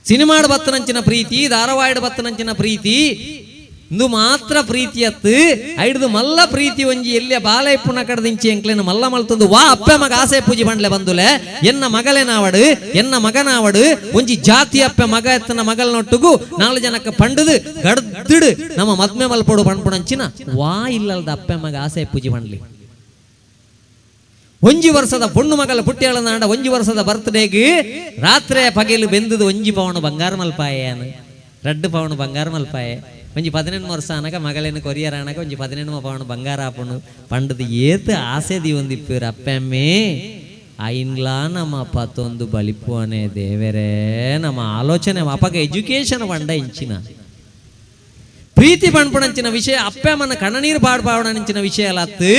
ಸಿನಿಮಾಡ್ ಬತ್ತನಂಚಿನ ಪ್ರೀತಿ, ಧಾರಾವಾಹಿಡ್ ಬತ್ತನಂಚಿನ ಪ್ರೀತಿ ಇಂದು ಮಾತ್ರ ಪ್ರೀತಿಯತ್ತು ಐಡ್ದು ಮಲ್ಲ ಪ್ರೀತಿ ಒಂಜಿ ಎಲ್ಲಿಯ ಬಾಲೆ ಪುಣ ಕಡದಿಂಚಿ ಎಂಕ್ಲೇನು ಮಲ್ಲ ಮಲ್ತಂದು ವಾ ಅಪ್ಪೆ ಮಗ ಆಸೆ ಪೂಜಿ ಬಂಡ್ಲೆ ಬಂದುಲೆ ಎನ್ನ ಮಗಲೇನಾವಡು ಎನ್ನ ಮಗನಾವಡು ಒಂಜಿ ಜಾತಿ ಅಪ್ಪೆ ಮಗ ಎತ್ತನ ಮಗಲ್ನೊಟ್ಟುಗು 4 ಜನಕ್ಕೆ ಪಂಡದು ಗಡ್ದಿಡು ನಮ್ಮ ಮದ್ಮೆ ಮಲ್ಪಡು ಪಣ್ಪುಣಂಚಿನ ವಾ ಇಲ್ಲಲ್ದ ಅಪ್ಪೆ ಮಗ ಆಸೆ ಪೂಜಿ ಬಂಡ್ಲಿ. ಒಂಜಿ ವರ್ಷದ ಪೊಣ್ಣು ಮಗಲ ಪುಟ್ಟಿಯಳನಾಡ ಒಂಜಿ ವರ್ಷದ ಬರ್ತ್ಡೇಗೆ ರಾತ್ರಿ ಪಗೆಲು ಬೆಂದದು 1 ಪೌಂಡ್ ಬಂಗಾರ ಮಲ್ಪಾಯನು 2 ಪೌಂಡ್ ಬಂಗಾರ ಮಲ್ಪಾಯೆ ಒಂಜಿ 18 ವರ್ಷ ಅನಗ ಮಗಳೇನು ಕೊರಿಯರ್ ಅನಗ ಒಂಜಿ 18 ಪೌಂಡ್ ಬಂಗಾರ ಆಪುಣು ಪಂಡದು ಏತು ಆಸೆ ದೀವೊಂದಿಪ್ಪೇರು ಅಪ್ಪಮ್ಮೆ ಐನ್ಲಾ ನಮ್ಮ ಪತ್ತೊಂದು ಬಲಿಪುವನೆ ದೇವರೇ ನಮ್ಮ ಆಲೋಚನೆ ಅಪ್ಪಗ ಎಜುಕೇಶನ್ ಪಂಡ ಇಂಚಿನ ಪ್ರೀತಿ ಪಣ್ಪುಣಂಚಿನ ವಿಷಯ ಅಪ್ಪಮ್ಮನ ಕಣ್ಣನೀರು ಪಾಡ್ಪಾವಡಂಚಿನ ವಿಷಯ ಲತ್ತು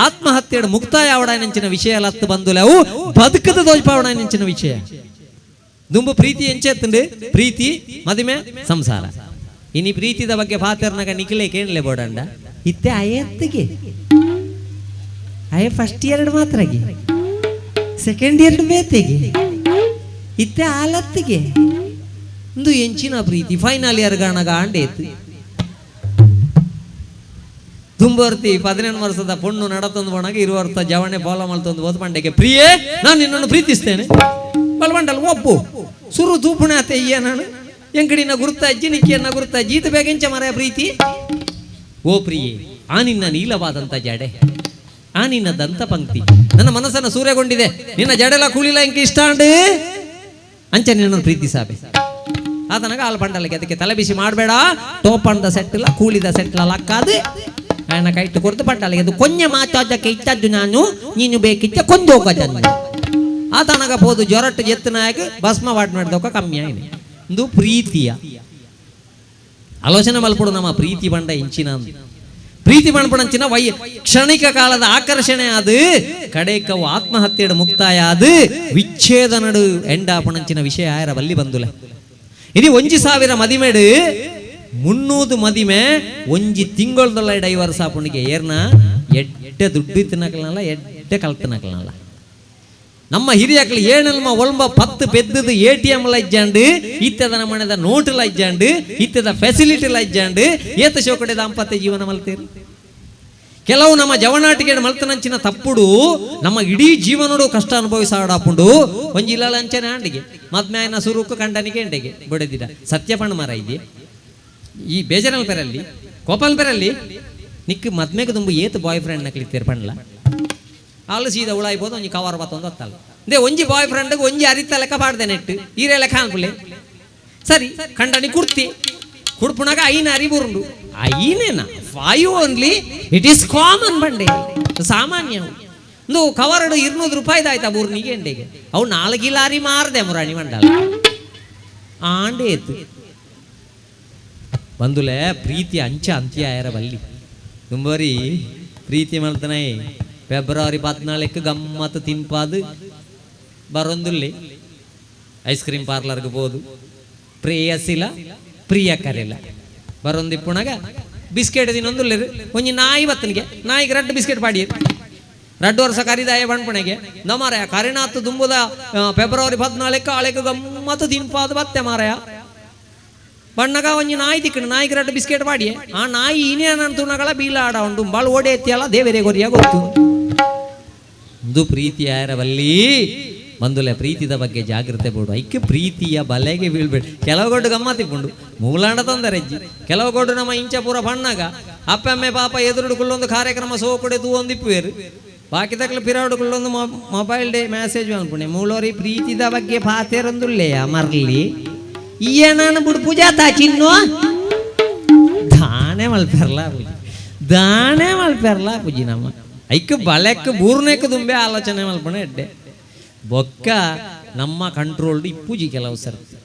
ಆತ್ಮಹತ್ಯೆಯ ಮುಕ್ತಾಯ ಆವಡಂಚಿನ ವಿಷಯ ಲತ್ತು ಬಂದುಲೆವು ಬದುಕದ ದೋಜ್ಪಾವಡಂಚಿನ ವಿಷಯ ದುಂಬು ಪ್ರೀತಿ ಎಂಚೆತ್ತುಂಡು ಪ್ರೀತಿ ಮದುವೆ ಸಂಸಾರ ಇನಿ ಪ್ರೀತಿದ ಬಗ್ಗೆ ಪಾತೆರ್ನಾಗ ನಿಖಿಲೆ ಕೇಳಲೆ ಬೋಡಂಡ ಇತ್ತೆ ಅಯ್ಯತ್ತಿಗೆ ಅಯ್ಯ ಫಸ್ಟ್ ಇಯರ್ ಮಾತ್ರಗೆ ಸೆಕೆಂಡ್ ಇಯರ್ ಬೇತೆಗೆ ಇತ್ತೆ ಆಲತ್ತಿಗೆ ಒಂದು ಎಂಚಿನ ಪ್ರೀತಿ ಫೈನಲ್ ಇಯರ್ ಗಾಣಗ ಆಂಡೇತು ತುಂಬರ್ತಿ 18 ವರ್ಷದ ಪೊಣ್ಣು ನಡತೊಂದು ಬೋಣಾಗ 20 ವರ್ಷ ಜವಣೆ ಫಾಲೋ ಮಲ್ತೊಂದು ಓದ್ ಪಂಡೆಗೆ ಪ್ರಿಯೇ ನಾನು ನಿನ್ನನ್ನು ಪ್ರೀತಿಸ್ತೇನೆ ಬಲ್ಬಂಡಲ್ ಒಪ್ಪು ಸುರು ತೂಪುಣೆ ಆತ ಅಯ್ಯ ನಾನು ಎಂಕಡಿನ ಗುರುತಾಜ್ಜಿ ನಿಕ್ಕಿಯನ್ನ ಗುರುತಾಜ್ಜಿ ಈತ ಬೇಗೆಂಚ ಮರ ಪ್ರೀತಿ ಓ ಪ್ರಿಯೇ ಆ ನಿನ್ನ ನೀಲವಾದಂತ ಜಡೆ ಆ ನಿನ್ನ ದಂತ ಪಂಕ್ತಿ ನನ್ನ ಮನಸ್ಸನ್ನು ಸೂರ್ಯಗೊಂಡಿದೆ ನಿನ್ನ ಜಡೆಲ್ಲ ಕೂಳಿಲ್ಲ ಎಂಕ ಇಷ್ಟ ಅಂಡು ಅಂಚ ನಿನ್ನನ್ನು ಪ್ರೀತಿ ಸಾಬೆ ಆತನಾಗ ಹಾಲು ಪಂಡಲಿಗೆ ಅದಕ್ಕೆ ತಲೆ ಬಿಸಿ ಮಾಡಬೇಡ ಟೋಪಂಡ ಸೆಟ್ಟಿಲ್ಲ ಕೂಳಿದ ಸೆಟ್ಟಿಲ್ಲ ಲಕ್ಕಾದು ఆయన కైట్ కొడుతూ పట్టాలి కొంచెం మాచోజಕ್ಕೆ ಇಚ್ಚದ್ದು ನಾನು ನೀನು ಬೇಕಿಚ್ಚ ಕೊಂದೋಗಜನ್ನು ಆತನಗಬಹುದು ಜೊರಟ್ಟು ಎತ್ತನಾಗ ಭಸ್ಮ ವಾಟ್ ಮಾಡಿದೋಕ ಕಮ್ಮಿ ಆಯ್ನೆ ಇದು ಪ್ರೀತಿಯ ಆಲೋಚನೆ ಮಲ್ಪಡು ನಮ್ಮ ಪ್ರೀತಿ ಬಂಡ ಇಂಚಿನ ಪ್ರೀತಿ ಬಂಡ್ಪಡಂಚಿನ ಕ್ಷಣಿಕ ಕಾಲದ ಆಕರ್ಷಣೆ ಅದು ಕಡೆಕವು ಆತ್ಮಹತ್ಯೆಯ ಮುಕ್ತಾಯ ಅದು ವಿಚ್ಛೇದನಡು ಎಂಡಾಪಣಂಚಿನ ವಿಷಯ ಆಯರ ಬಲ್ಲಿ ಬಂದುಲೆ ಇದು 1,000 ಮದಿಮೆಡು 300 ಮದಿಮೆ ಒಂಜಿ ತಿಂಗಳದೊಳ ಡೈವರ್ಸ್ ಆಪುಣಿಗೆ ಏರ್ನ ಎಡ್ಡೆ ದುಡ್ಡು ತಿನ್ನಕಲಲ್ಲ ಎಡ್ಡೆ ಕಲ್ತನಕಲಲ್ಲ ನಮ್ಮ ಹಿರಿಯಕ್ಕಳು ಏನಲ್ಮ ಒಳ್ಮ 10 ಪೆದ್ದದು ATM ಲಜ್ಜಾಂಡು ಇತ್ತದ ಮನೆದ ನೋಟ್ ಲಜ್ಜಾಂಡು ಇತ್ತದ ಫೆಸಿಲಿಟಿ ಲಜ್ಜಾಂಡು ಏತ ಶೋಕಡೆ ದಾಂಪತ್ಯ ಜೀವನ ಮಲ್ತೇರು ಕೆಲವು ನಮ್ಮ ಜವನಾಟಿಗೆ ಮಲ್ತನಂಚಿನ ತಪ್ಪುಡು ನಮ್ಮ ಇಡೀ ಜೀವನೋಡು ಕಷ್ಟ ಅನುಭವಿಸಾಡಾಪುಂಡು ಒಂಜಿಲ್ಲ ಅಂಚನೆ ಆಂಡಿಗೆ ಮದ್ಮ್ಯಾಯನ ಸುರುಕು ಕಂಡನಿಗೆ ಎಂಡೆಗೆ ಬೊಡೆದಿರ ಸತ್ಯಪಣ ಮರ ಇದೆ ಈ ಬೇಜಾರಲ್ ಪೆರಲ್ಲಿ ಕೋಪಲ್ ಪೆರಲ್ಲಿ ನಿಕ್ ಮದ್ಮೆಗೆ ತುಂಬು ಏತ್ ಬಾಯ್ ಫ್ರೆಂಡ್ ನಕ್ಲಿತ್ತೇರ್ ಪಣ್ಲ ಆಳು ಸೀದಾ ಉಳಾಯ್ಬೋದು ಒಂಜಿ ಕವರ್ ಬತ್ತೊಂದು ಹೊತ್ತಲ್ಲ ದೇ ಒಂಜಿ ಬಾಯ್ ಫ್ರೆಂಡ್ಗೆ ಒಂಜಿ ಅರಿತ ಲೆಕ್ಕ ಪಾಡ್ದೆ ನೆಟ್ಟು ಈರೆ ಲೆಕ್ಕ ಅನ್ಪುಲೆ ಸರಿ ಕಂಡನಿ ಕುರ್ತಿ ಕುಡ್ಪುಣಾಗ ಐನ ಅರಿಬುರುಂಡು ಐನೇನ 5 ಓನ್ಲಿ ಇಟ್ ಈಸ್ ಕಾಮನ್ ಬಂಡೆ ಸಾಮಾನ್ಯ ಒಂದು ಕವರ್ಡು 200 ರೂಪಾಯಿದ ಆಯ್ತಾ ಬೂರ್ನಿಗೆ ಎಂಡೆಗೆ ಅವು 4 ಲಾರಿ ಮಾರದೆ ಮುರಾಣಿ ಮಂಡಲ ಆಂಡೆ ಎತ್ತು ಬಂದುಲೆ ಪ್ರೀತಿ ಅಂಚ ಅಂತ್ಯ ಆಯರ ಬಲ್ಲಿ ತುಂಬರಿ ಪ್ರೀತಿ ಮಾಡ್ತಾನೆ ಫೆಬ್ರವರಿ 14 ಗಮ್ಮತ್ತು ತಿನ್ಪಾದು ಬರೊಂದುಲ್ಲಿ ಐಸ್ ಕ್ರೀಮ್ ಪಾರ್ಲರ್ಗೆ ಬೋದು ಪ್ರೇಯಸಿಲ್ಲ ಪ್ರಿಯ ಕರೆಲ್ಲ ಬರೊಂದಿಪ್ಪುಣಾಗ ಬಿಸ್ಕೆಟ್ ತಿನ್ನೊಂದುಲ್ಲ ಒಂಜಿ ನಾಯಿ ಬತ್ತನಿಗೆ ನಾಯಿಗೆ 2 ಬಿಸ್ಕೆಟ್ ಪಾಡಿ 2 ವರ್ಷ ಕರಿದಾಯ ಬಣ್ಪಣೆಗೆ ನಮಾರಯ ಕರಿನಾತ್ ತುಂಬುದ ಫೆಬ್ರವರಿ 14 ಆಳೆಗೆ ಗಮ್ಮತ್ತು ತಿನ್ಪಾದು ಬತ್ತೆ ಮಾರಯ ಬಣ್ಣಗ ಒಂಜಿ ನಾಯಿ ತಿಕ್ಕಣ ನಾಯಿಗೆ 2 ಬಿಸ್ಕೆಟ್ ಪಾಡಿ ಆ ನಾಯಿ ಇನೇನಂತುನಗಳ ಬೀಲ ಆಡ ಉಂಟು ಬಾಳು ಓಡೆ ಎತ್ತಿಯಲ್ಲ ದೇವರೇ ಗೊರಿಯ ಗೊತ್ತು ಇದು ಪ್ರೀತಿ ಯಾರ ಬಲ್ಲಿ ಬಂದುಲೆ ಪ್ರೀತಿದ ಬಗ್ಗೆ ಜಾಗ್ರತೆ ಬೋಡು ಐಕ್ಯ ಪ್ರೀತಿಯ ಬಲೆಗೆ ಬೀಳ್ಬೇಡ ಕೆಲವು ಗೊಡ್ಡು ಗಮ್ಮತ್ತಿಪ್ಪುಂಡು ಮೂಲಾಂಡ ತೊಂದರೆಜ್ಜಿ ಕೆಲವು ಗೊಡ್ಡು ನಮ್ಮ ಇಂಚ ಪೂರ ಬಣ್ಣಗ ಅಪ್ಪಮ್ಮೆ ಪಾಪ ಎದುರುಡುಕೊಳ್ಳೊಂದು ಕಾರ್ಯಕ್ರಮ ಸೋಕುಡೆ ತೂವೊಂದಿಪ್ಪುವೇರು ಬಾಕಿ ತಕ್ಕಲು ಪಿರಾಡುಕೊಳ್ಳೊಂದು ಮೊಬೈಲ್ ಡೇ ಮೆಸೇಜ್ ಅನ್ಪುಣೆ ಮೂಲೋರಿ ಪ್ರೀತಿದ ಬಗ್ಗೆ ಪಾತೆರೊಂದುಲ್ಲೆಯ ಮರ್ಲಿ ಈಯನಾನು ಬಿಡು ಪೂಜಾ ತಾಚಿನ್ನು ದಾಣೆ ಮಲ್ಪೆರ್ಲ ಪೂಜಿ ನಮ್ಮ ಐಕ್ಯ ಬಲೆಕ್ ಬೂರ್ನೆಕ್ ತುಂಬೆ ಆಲೋಚನೆ ಮಲ್ಪಣೆ ಎಡ್ಡೆ ಬೊಕ್ಕ ನಮ್ಮ ಕಂಟ್ರೋಲ್ಡ್ ಇಪ್ಪುಜಿ ಕೆಲವು ಸರ್ತಿ